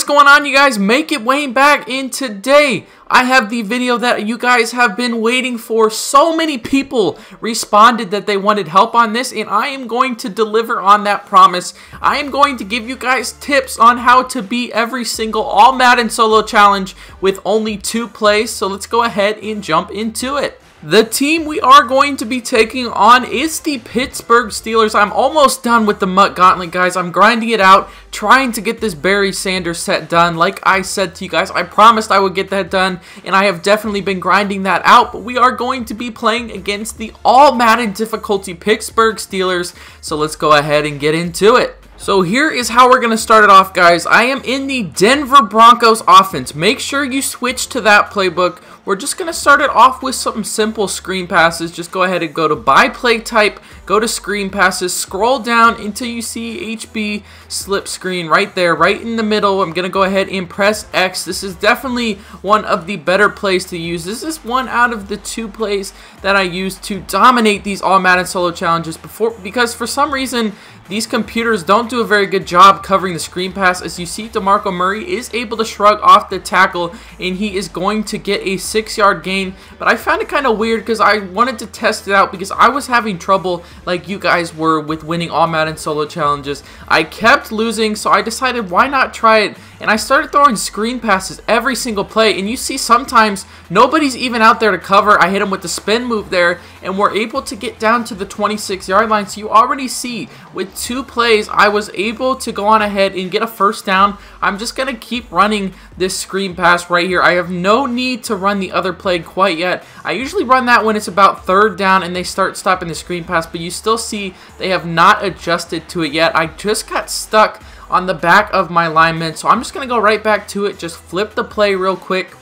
is going on, you guys? Make it Wayne back, and today I have the video that you guys have been waiting for. So many people responded that they wanted help on this, and I am going to deliver on that promise. I am going to give you guys tips on how to beat every single All Madden solo challenge with only 2 plays. So let's go ahead and jump into it. The team we are going to be taking on is the Pittsburgh Steelers. I'm almost done with the MUT Gauntlet, guys. I'm grinding it out, trying to get this Barry Sanders set done. Like I said to you guys, I promised I would get that done, and I have definitely been grinding that out. But we are going to be playing against the All Madden difficulty Pittsburgh Steelers. So let's go ahead and get into it. So here is how we're going to start it off, guys. I am in the Denver Broncos offense. Make sure you switch to that playbook. We're just going to start it off with some simple screen passes. Just go ahead and go to by play type, go to screen passes, scroll down until you see HB slip screen right there, right in the middle. I'm going to go ahead and press X. This is definitely one of the better plays to use. This is one out of the 2 plays that I use to dominate these All Madden solo challenges because for some reason these computers don't do a very good job covering the screen pass. As you see, DeMarco Murray is able to shrug off the tackle, and he is going to get a 6-yard gain. But I found it kind of weird because I wanted to test it out because I was having trouble like you guys were with winning All Madden solo challenges. I kept losing, so I decided why not try it, and I started throwing screen passes every single play. And you see sometimes nobody's even out there to cover. I hit him with the spin move there, and we're able to get down to the 26-yard line. So you already see with 2 plays, I was able to go on ahead and get a first down. I'm just going to keep running this screen pass right here. I have no need to run the other play quite yet. I usually run that when it's about 3rd down and they start stopping the screen pass, but you still see they have not adjusted to it yet. I just got stuck on the back of my lineman, so I'm just going to go right back to it. Just flip the play real quick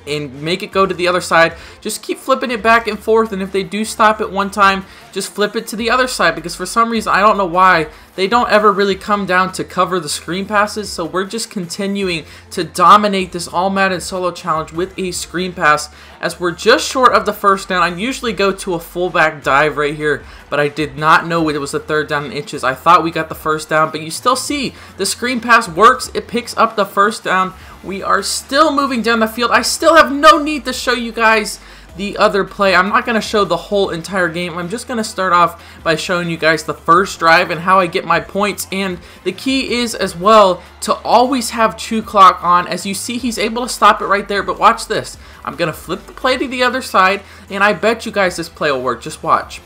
and make it go to the other side. Just keep flipping it back and forth, and if they do stop it one time, just flip it to the other side, because for some reason, I don't know why, they don't ever really come down to cover the screen passes. So we're just continuing to dominate this All Madden solo challenge with a screen pass, as we're just short of the first down. I usually go to a fullback dive right here, but I did not know it was a 3rd down in inches. I thought we got the first down, but you still see the screen pass works. It picks up the first down. We are still moving down the field. I still have no need to show you guys the other play. I'm not going to show the whole entire game. I'm just going to start off by showing you guys the first drive and how I get my points. And the key is as well to always have chew clock on. As you see, he's able to stop it right there, but watch this. I'm going to flip the play to the other side, and I bet you guys this play will work. Just watch.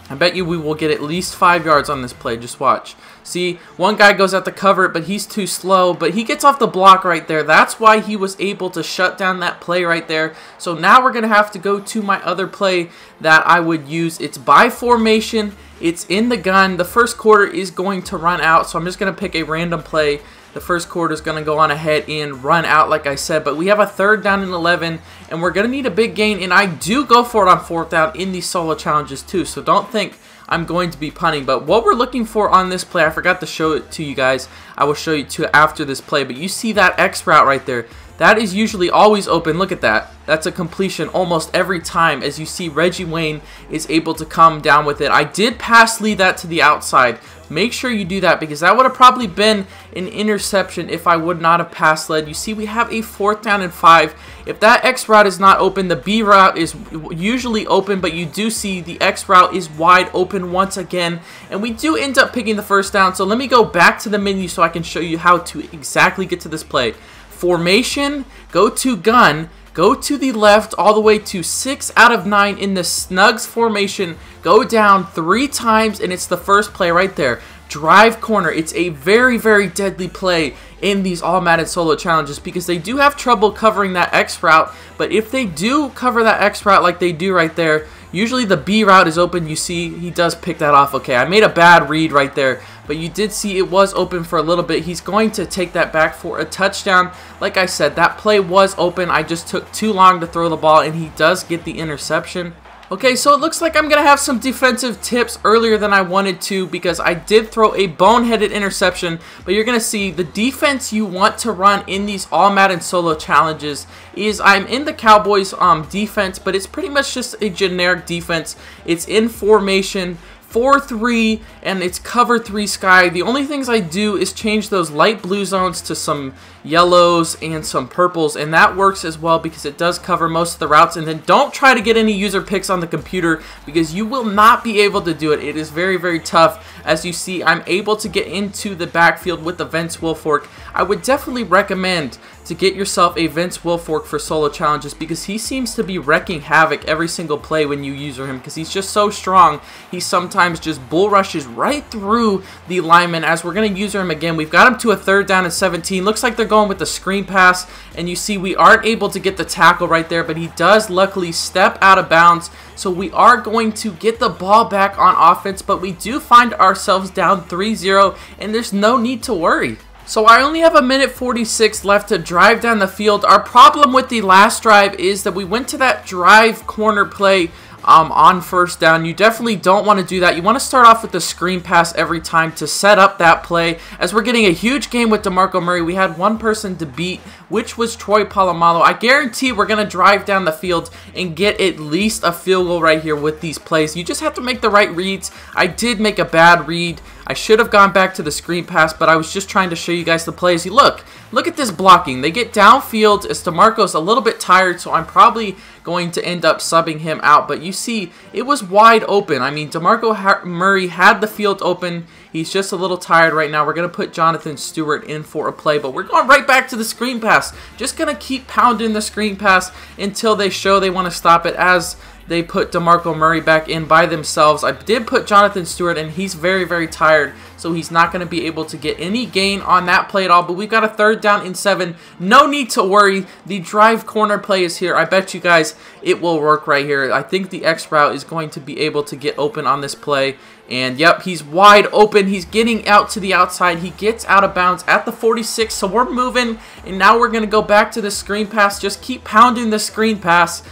I bet you we will get at least 5 yards on this play. Just watch. See, one guy goes out to cover it, but he's too slow. But he gets off the block right there. That's why he was able to shut down that play right there. So now we're going to have to go to my other play that I would use. It's by formation. It's in the gun. The first quarter is going to run out, so I'm just going to pick a random play. The first quarter is going to go on ahead and run out, like I said. But we have a 3rd down and 11, and we're going to need a big gain. And I do go for it on 4th down in these solo challenges too, so don't think I'm going to be punting. But what we're looking for on this play, I forgot to show it to you guys. I will show you to after this play. But you see that X route right there. That is usually always open. Look at that. That's a completion almost every time. As you see, Reggie Wayne is able to come down with it. I did pass lead that to the outside. Make sure you do that, because that would have probably been an interception if I would not have pass led. You see, we have a 4th down and 5. If that X route is not open, the B route is usually open, but you do see the X route is wide open once again, and we do end up picking the first down. So let me go back to the menu so I can show you how to exactly get to this play. Formation, go to gun, go to the left all the way to 6 out of 9 in the snugs formation. Go down 3 times, and it's the first play right there. Drive corner. It's a very, very deadly play in these All Madden solo challenges because they do have trouble covering that X route. But if they do cover that X route like they do right there, usually the B route is open. You see, he does pick that off. Okay, I made a bad read right there, but you did see it was open for a little bit. He's going to take that back for a touchdown. Like I said, that play was open. I just took too long to throw the ball, and he does get the interception. Okay, so it looks like I'm going to have some defensive tips earlier than I wanted to, because I did throw a boneheaded interception. But you're going to see the defense you want to run in these All Madden solo challenges is, I'm in the Cowboys defense, but it's pretty much just a generic defense. It's in formation, 4-3, and it's cover 3 sky. The only things I do is change those light blue zones to some yellows and some purples, and that works as well because it does cover most of the routes. And then don't try to get any user picks on the computer because you will not be able to do it. It is very, very tough. As you see, I'm able to get into the backfield with the Vince Wilfork. I would definitely recommend to get yourself a Vince Wilfork for solo challenges because he seems to be wrecking havoc every single play when you user him because he's just so strong. He sometimes just bull rushes right through the lineman. As we're going to user him again, we've got him to a 3rd down and 17. Looks like they're going with the screen pass, and you see we aren't able to get the tackle right there, but he does luckily step out of bounds. So we are going to get the ball back on offense, but we do find ourselves down 3-0, and there's no need to worry. So I only have a minute 46 left to drive down the field. Our problem with the last drive is that we went to that drive corner play on 1st down. You definitely don't want to do that. You want to start off with the screen pass every time to set up that play. As we're getting a huge game with DeMarco Murray, we had one person to beat, which was Troy Polamalu. I guarantee we're going to drive down the field and get at least a field goal right here with these plays. You just have to make the right reads. I did make a bad read. I should have gone back to the screen pass, but I was just trying to show you guys the plays. Look at this blocking. They get downfield as DeMarco's a little bit tired, so I'm probably going to end up subbing him out. But you see, it was wide open. I mean, DeMarco Murray had the field open. He's just a little tired right now. We're going to put Jonathan Stewart in for a play, but we're going right back to the screen pass. Just going to keep pounding the screen pass until they show they want to stop it as they put DeMarco Murray back in by themselves. I did put Jonathan Stewart, and he's very, very tired, so he's not going to be able to get any gain on that play at all. But we've got a 3rd down and 7. No need to worry. The drive corner play is here. I bet you guys it will work right here. I think the X route is going to be able to get open on this play. And yep, he's wide open. He's getting out to the outside. He gets out of bounds at the 46, so we're moving. And now we're going to go back to the screen pass. Just keep pounding the screen pass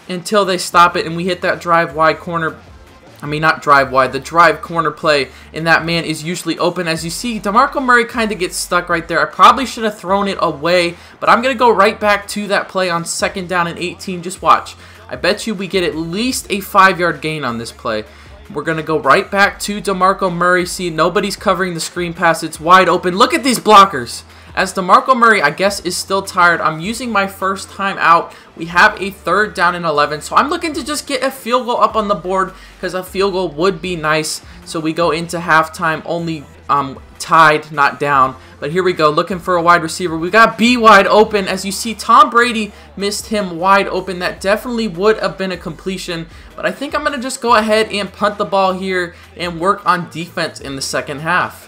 until they stop it, and we hit that drive wide corner. I mean, not drive wide, the drive corner play, and that man is usually open. As you see, DeMarco Murray kind of gets stuck right there. I probably should have thrown it away, but I'm going to go right back to that play on 2nd down and 18. Just watch. I bet you we get at least a 5-yard gain on this play. We're going to go right back to DeMarco Murray. See, nobody's covering the screen pass. It's wide open. Look at these blockers. As DeMarco Murray, I guess, is still tired, I'm using my first time out. We have a 3rd down and 11, so I'm looking to just get a field goal up on the board because a field goal would be nice. So we go into halftime only tied, not down. But here we go, looking for a wide receiver. We got B wide open. As you see, Tom Brady missed him wide open. That definitely would have been a completion. But I think I'm going to just go ahead and punt the ball here and work on defense in the 2nd half.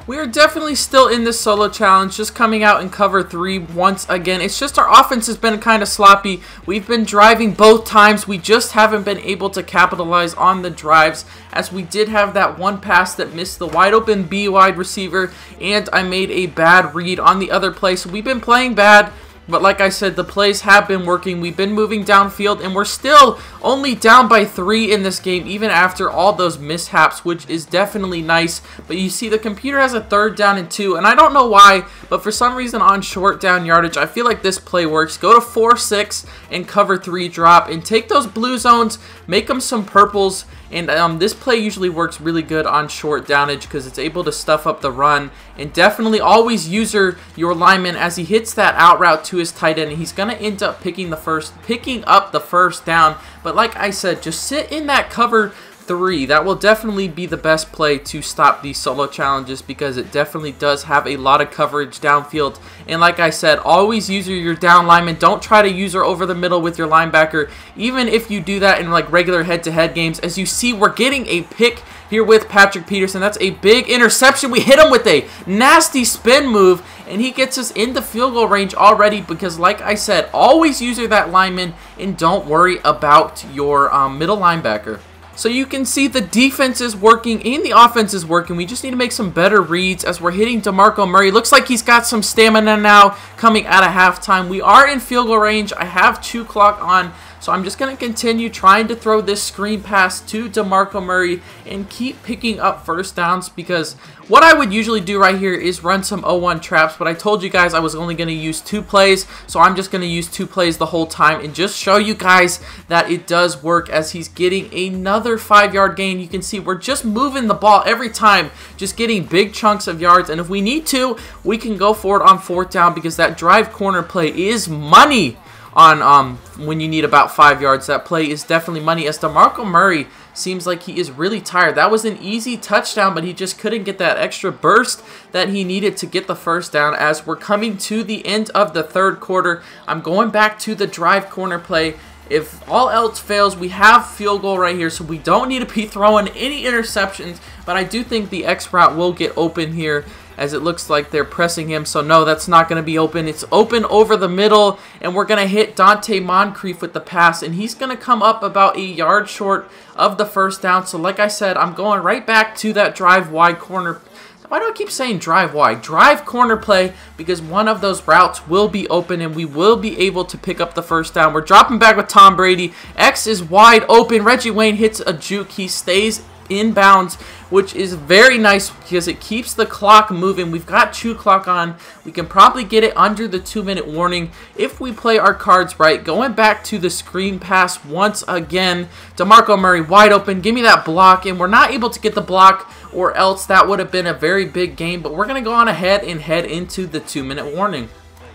We are definitely still in this solo challenge, just coming out in cover 3 once again. It's just our offense has been kind of sloppy. We've been driving both times. We just haven't been able to capitalize on the drives, as we did have that one pass that missed the wide open B wide receiver, and I made a bad read on the other play. So we've been playing bad. But like I said, the plays have been working. We've been moving downfield, and we're still only down by 3 in this game, even after all those mishaps, which is definitely nice. But you see, the computer has a 3rd down and 2, and I don't know why, but for some reason on short down yardage, I feel like this play works. Go to 4-6 and cover 3 drop, and take those blue zones, make them some purples. And this play usually works really good on short downage because it's able to stuff up the run. And definitely always user your lineman as he hits that out route to his tight end. And he's going to end up picking up the 1st down. But like I said, just sit in that cover 3. That will definitely be the best play to stop these solo challenges because it definitely does have a lot of coverage downfield. And like I said, always use your down lineman. Don't try to use her over the middle with your linebacker, even if you do that in like regular head-to-head games. As you see, we're getting a pick here with Patrick Peterson. That's a big interception. We hit him with a nasty spin move, and he gets us into field goal range already because, like I said, always use that lineman and don't worry about your middle linebacker. So you can see the defense is working and the offense is working. We just need to make some better reads as we're hitting DeMarco Murray. Looks like he's got some stamina now coming out of halftime. We are in field goal range. I have 2 clock on, So I'm just going to continue trying to throw this screen pass to DeMarco Murray and keep picking up first downs, because what I would usually do right here is run some 0-1 traps, but I told you guys I was only going to use 2 plays, so I'm just going to use 2 plays the whole time and just show you guys that it does work as he's getting another 5-yard gain. You can see we're just moving the ball every time, just getting big chunks of yards, and if we need to, we can go for it on 4th down, because that drive corner play is money on when you need about 5 yards. That play is definitely money, as DeMarco Murray seems like he is really tired. That was an easy touchdown, but he just couldn't get that extra burst that he needed to get the first down. As we're coming to the end of the 3rd quarter, I'm going back to the drive corner play. If all else fails, we have field goal right here, so we don't need to be throwing any interceptions, but I do think the X route will get open here, as it looks like they're pressing him. So no, that's not going to be open. It's open over the middle, and we're going to hit Dante Moncrief with the pass, and he's going to come up about 1 yard short of the first down. So like I said, I'm going right back to that drive wide corner. Why do I keep saying drive wide? Drive corner play, because one of those routes will be open and we will be able to pick up the first down. We're dropping back with Tom Brady. X is wide open. Reggie Wayne hits a juke. He stays inbounds, which is very nice because it keeps the clock moving. We've got 2 clock on. We can probably get it under the 2-minute warning if we play our cards right. Going back to the screen pass once again. DeMarco Murray wide open. Give me that block, and we're not able to get the block, or else that would have been a very big game. But we're going to go on ahead and head into the 2-minute warning.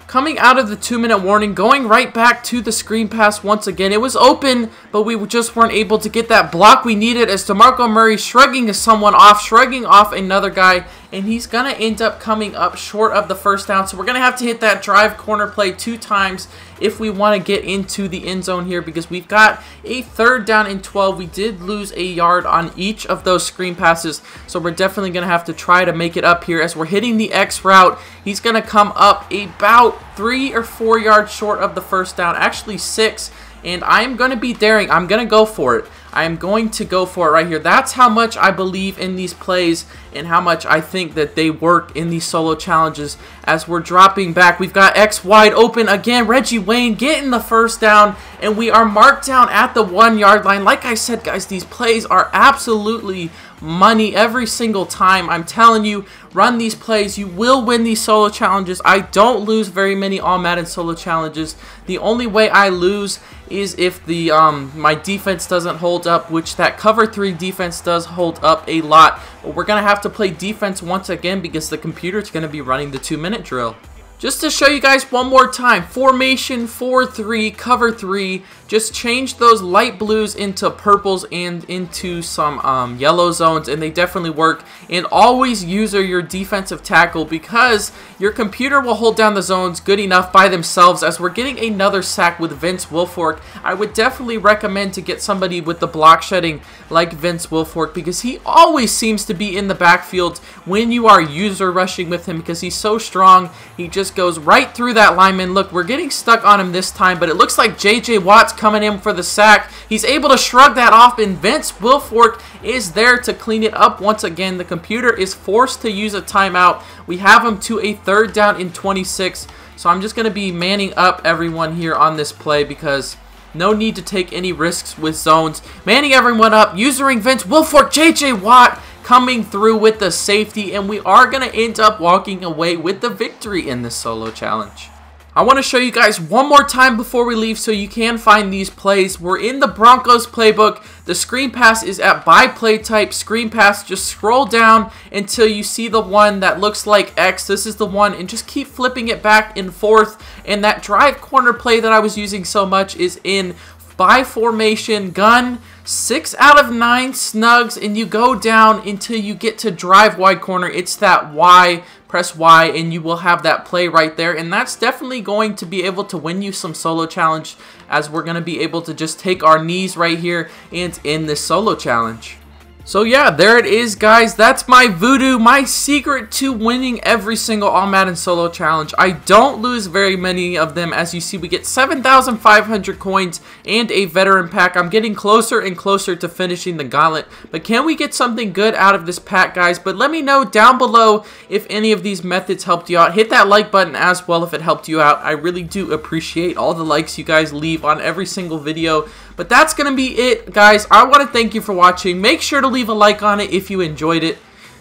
Coming out of the 2-minute warning, going right back to the screen pass once again. It was open, but we just weren't able to get that block we needed, as DeMarco Murray shrugging someone off, shrugging off another guy, and he's going to end up coming up short of the first down. So we're going to have to hit that drive corner play 2 times if we want to get into the end zone here, because we've got a 3rd down and 12. We did lose 1 yard on each of those screen passes, so we're definitely going to have to try to make it up here. As we're hitting the X route, he's going to come up about 3 or 4 yards short of the first down, actually 6, and I'm going to be daring. I'm going to go for it. I am going to go for it right here. That's how much I believe in these plays and how much I think that they work in these solo challenges. As we're dropping back, we've got X wide open again. Reggie Wayne getting the first down, and we are marked down at the 1 yard line. Like I said, guys, these plays are absolutely money every single time. I'm telling you, run these plays. You will win these solo challenges. I don't lose very many All Madden solo challenges. The only way I lose is if the my defense doesn't hold up, which that cover 3 defense does hold up a lot. But we're going to have to play defense once again, because the computer's going to be running the 2-minute drill. Just to show you guys one more time, formation 4-3, cover 3. Just change those light blues into purples and into some yellow zones, and they definitely work. And always use your defensive tackle, because your computer will hold down the zones good enough by themselves. As we're getting another sack with Vince Wilfork, I would definitely recommend to get somebody with the block shedding like Vince Wilfork, because he always seems to be in the backfield when you are user rushing with him, because he's so strong. He just goes right through that lineman. Look, we're getting stuck on him this time, but it looks like J.J. Watt's coming in for the sack. He's able to shrug that off, and Vince Wilfork is there to clean it up once again. The computer is forced to use a timeout. We have him to a 3rd down and 26, so I'm just going to be manning up everyone here on this play, because no need to take any risks with zones. Manning everyone up, using Vince Wilfork, J.J. Watt coming through with the safety, and we are going to end up walking away with the victory in this solo challenge. I want to show you guys one more time before we leave so you can find these plays. We're in the Broncos playbook. The screen pass is at by play type screen pass. Just scroll down until you see the one that looks like X. This is the one, and just keep flipping it back and forth. And that drive corner play that I was using so much is in by formation gun, 6 out of 9 snugs, and you go down until you get to drive wide corner. It's that Y, press Y, and you will have that play right there, and that's definitely going to be able to win you some solo challenge, as we're going to be able to just take our knees right here and end this solo challenge. So yeah, there it is, guys. That's my voodoo, my secret to winning every single All Madden Solo Challenge. I don't lose very many of them. As you see, we get 7,500 coins and a veteran pack. I'm getting closer and closer to finishing the gauntlet. But can we get something good out of this pack, guys? But let me know down below if any of these methods helped you out. Hit that like button as well if it helped you out. I really do appreciate all the likes you guys leave on every single video. But that's going to be it, guys. I want to thank you for watching. Make sure to leave a like on it if you enjoyed it.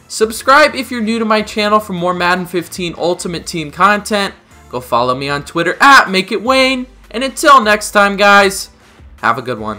Subscribe if you're new to my channel for more Madden 15 Ultimate Team content. Go follow me on Twitter at MakeItWayne. And until next time, guys, have a good one.